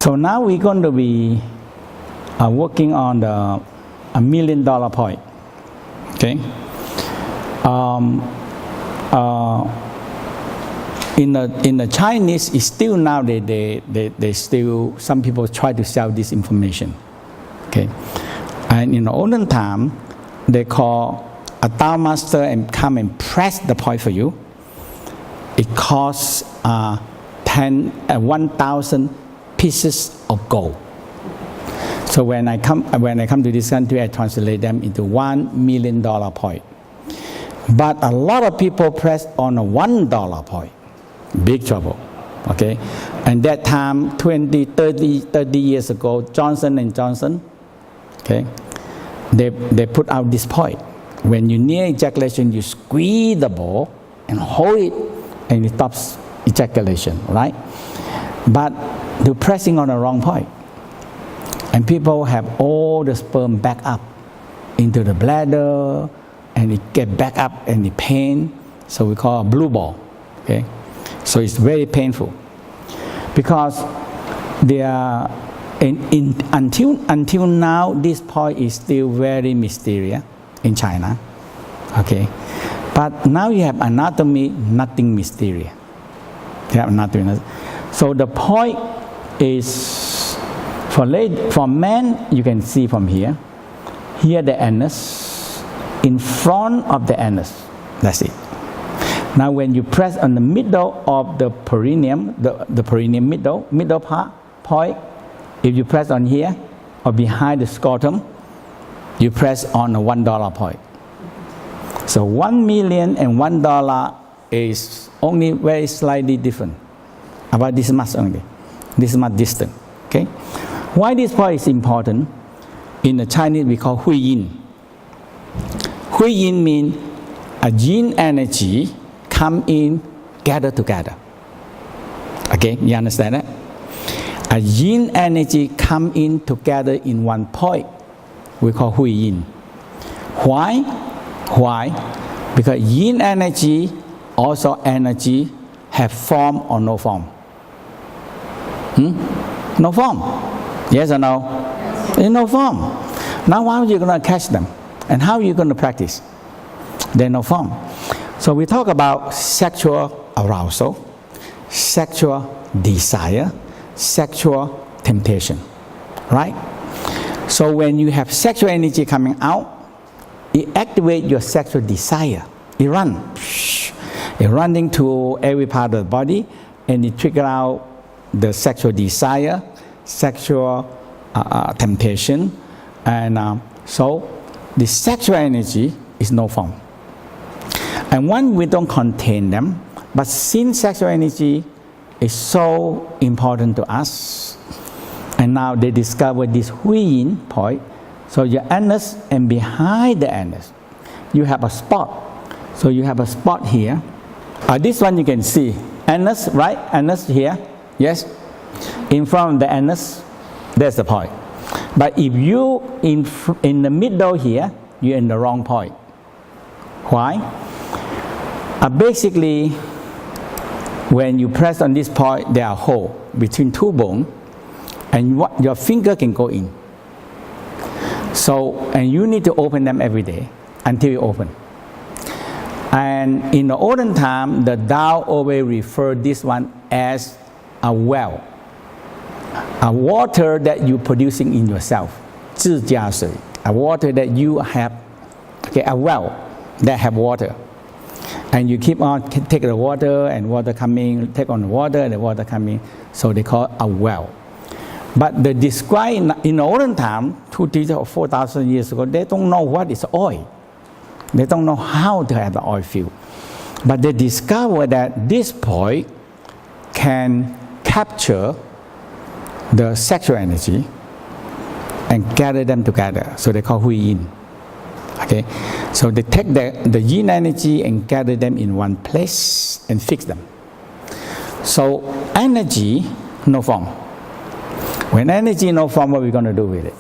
So now we're going to be working on the $1 million point. Okay. In the Chinese, it's still now they still, some people try to sell this information. Okay. And in the olden time, they call a Tao master and come and press the point for you. It costs 1,000 pieces of gold. So when I come to this country, I translate them into $1 million point. But a lot of people press on a $1 point. Big trouble. Okay? And that time, 20, 30 years ago, Johnson & Johnson, okay, they put out this point. When you near ejaculation, you squeeze the ball and hold it, and it stops ejaculation, right? But they're pressing on the wrong point. And people have all the sperm back up into the bladder, and it get back up and it pain. So we call it a blue ball. Okay? So it's very painful. Because they are, until now, this point is still very mysterious in China. Okay? But now you have anatomy, nothing mysterious. You have anatomy. So the point is, for men, you can see from here. Here the anus, in front of the anus. That's it. Now when you press on the middle of the perineum, the perineum middle part, point, if you press on here or behind the scrotum, you press on a $1 point. So $1 million and $1 is only very slightly different. About this much only. This much distant. Okay? Why this point is important? In the Chinese we call Hui Yin. Hui Yin means a yin energy come in, gather together. Okay, you understand that? A yin energy come in together in one point. We call Hui Yin. Why? Why? Because yin energy, also energy, have form or no form? No form. Yes or no? There's no form. Now how are you going to catch them? And how are you going to practice? There's no form. So we talk about sexual arousal, sexual desire, sexual temptation. Right? So when you have sexual energy coming out, it activates your sexual desire. It runs. It running to every part of the body, and it triggers out the sexual desire, sexual temptation, and so the sexual energy is no form. And when we don't contain them, but since sexual energy is so important to us, and now they discover this Hui Yin point, so your anus and behind the anus, you have a spot. So you have a spot here. This one you can see, anus, right? Anus here, yes? In front of the anus, there's the point. But if you in the middle here, you're in the wrong point. Why? Basically, when you press on this point, there are holes between two bones, and your finger can go in. So, and you need to open them every day until you open. And in the olden time, the Tao always referred this one as a well, a water that you're producing in yourself, 自家水, a water that you have, okay, a well that have water. And you keep on take the water and water coming, take on the water and the water coming, so they call it a well. But the describe in the olden time, 2,000 or 4,000 years ago, they don't know what is oil. They don't know how to have the oil field. But they discovered that this point can capture the sexual energy and gather them together. So they call Hui Yin. Okay? So they take the yin energy and gather them in one place and fix them. So energy, no form. When energy no form, what are we going to do with it?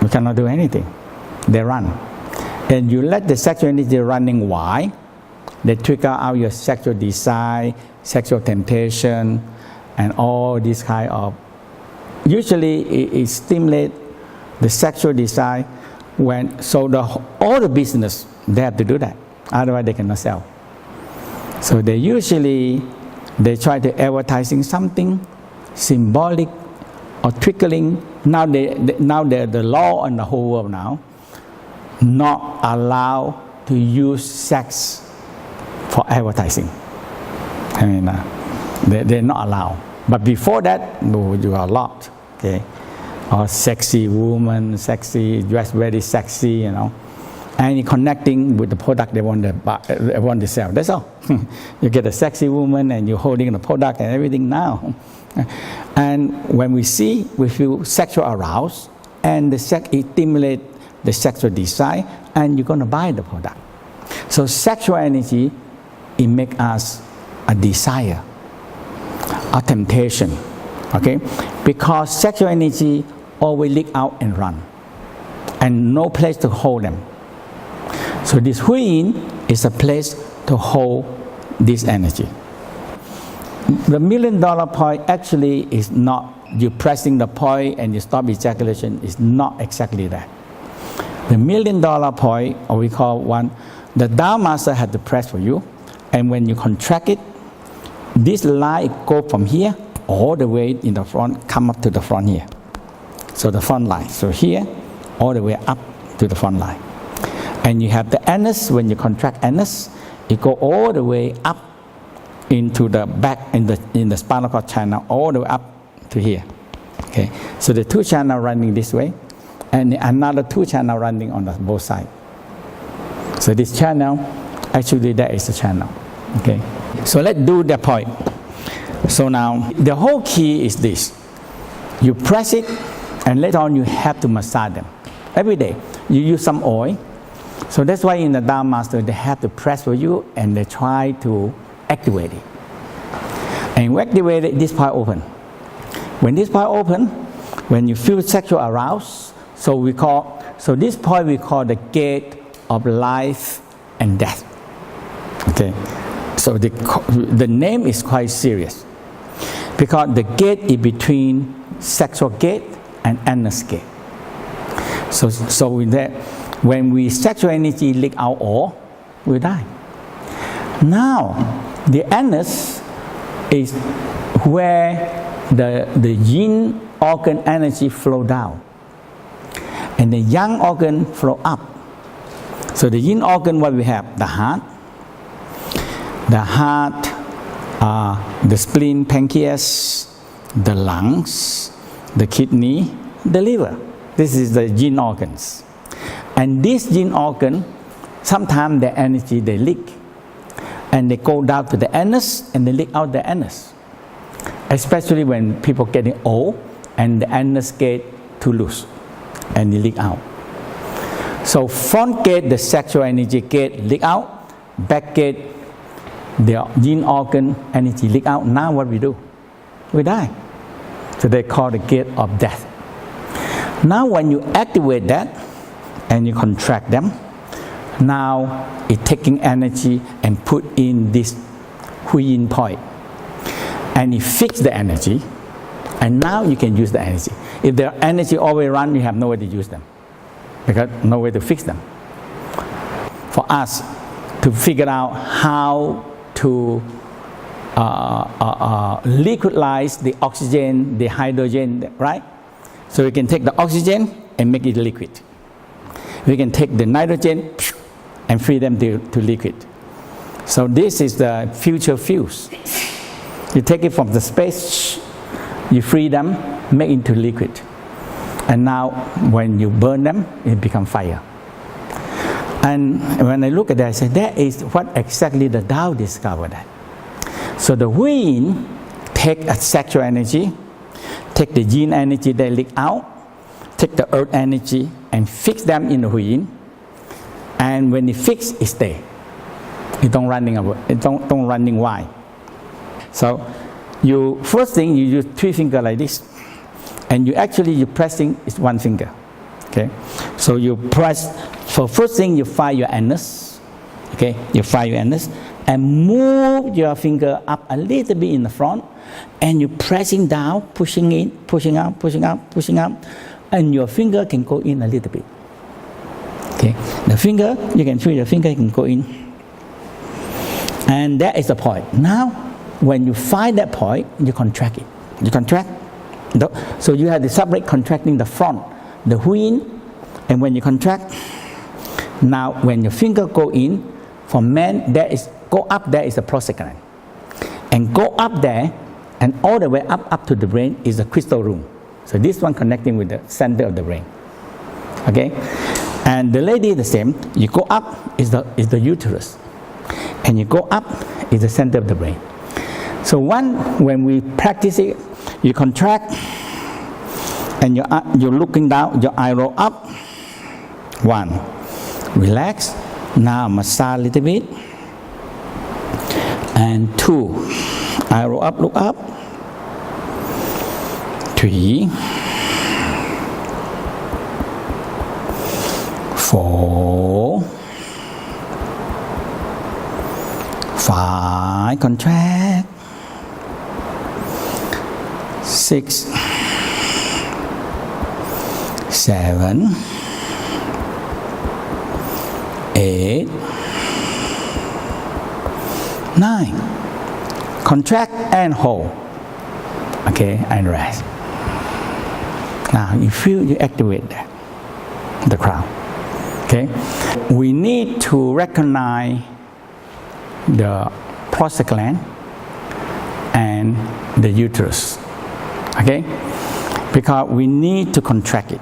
We cannot do anything. They run. And you let the sexual energy running wide, they trigger out your sexual desire, sexual temptation, and all these kind of usually it stimulates the sexual desire all the business, they have to do that. Otherwise they cannot sell. So they try to advertising something symbolic or trickling. Now the law on the whole world now not allow to use sex for advertising. I mean, they're not allowed. But before that, no, you are allowed. Okay, or sexy woman, dressed very sexy, and connecting with the product they want to sell. That's all. You get a sexy woman and you're holding the product and everything now. And when we feel sexual aroused, and it stimulates the sexual desire, and you're going to buy the product. So sexual energy, it makes us a desire, a temptation, okay? Because sexual energy always leak out and run, and no place to hold them. So this Hui-Yin is a place to hold this energy. The $1 million point actually is not you pressing the point and you stop ejaculation. It's not exactly that. The $1 million point, or we call one, the Tao Master had to press for you, and when you contract it, this line go from here all the way in the front, come up to the front here. So the front line. So here, all the way up to the front line. And you have the anus. When you contract anus, it go all the way up into the back in the spinal cord channel, all the way up to here. Okay. So the two channel running this way, and another two channel running on both sides. So this channel, actually that is the channel. Okay. So let's do the point. So now the whole key is this: you press it, and later on you have to massage them every day. You use some oil. So that's why in the Tao Master they have to press for you, and they try to activate it. And when activate it, this part open. When this part open, when you feel sexual aroused, so this point we call the gate of life and death. Okay. So the name is quite serious, because the gate is between sexual gate and anus gate. So with that, when sexual energy leak out all, we die. Now, the anus is where the yin organ energy flow down, and the yang organ flow up. So the yin organ, what we have? The heart, the spleen, pancreas, the lungs, the kidney, the liver. This is the yin organs. And this yin organ, sometimes the energy they leak, and they go down to the anus and they leak out the anus. Especially when people getting old and the anus get too loose and they leak out. So front gate, the sexual energy gate leak out, back gate, the yin organ energy leak out. Now what we do? We die. So they call the gate of death. Now when you activate that and you contract them, now it's taking energy and put in this Hui-Yin point. And it fix the energy, and now you can use the energy. If the energy always run, you have no way to use them, because no way to fix them. For us to figure out how to liquidize the oxygen, the hydrogen, right? So we can take the oxygen and make it liquid. We can take the nitrogen and free them to liquid. So this is the future fuels. You take it from the space, you free them, make it into liquid. And now when you burn them, it becomes fire. And when I look at that, I say, that is what exactly the Tao discovered that. So the Yin take a sexual energy, take the yin energy that leak out, take the earth energy and fix them in the Yin. And when it fix, it stay. It don't running away. It don't running wide. So first thing you use 3 fingers like this, and you pressing is 1 finger. Okay, so you press. For first thing you fire your anus. Okay, you fire your anus. and move your finger up a little bit in the front, and you're pressing down, pushing in, pushing out, pushing out, pushing out, and your finger can go in a little bit. Okay, the finger, you can feel your finger can go in. And that is the point. Now, when you find that point, you contract it. You contract. So you have the subject contracting the front, the whin, and when you contract, now when your finger go in, for men, go up there is the prostate gland. And go up there, and all the way up to the brain is the crystal room. So this one connecting with the center of the brain. Okay? And the lady the same. You go up is the uterus. And you go up is the center of the brain. So when we practice it, you contract, and you're looking down, your eye roll up. 1. Relax. Now massage a little bit. And 2. Eye roll up, look up. 3. 4. 5. Contract. 6. 7. 8. 9. Contract and hold. Okay, and rest. Now you feel you activate that, the crown. Okay, we need to recognize the prostate gland and the uterus. Okay, because we need to contract it.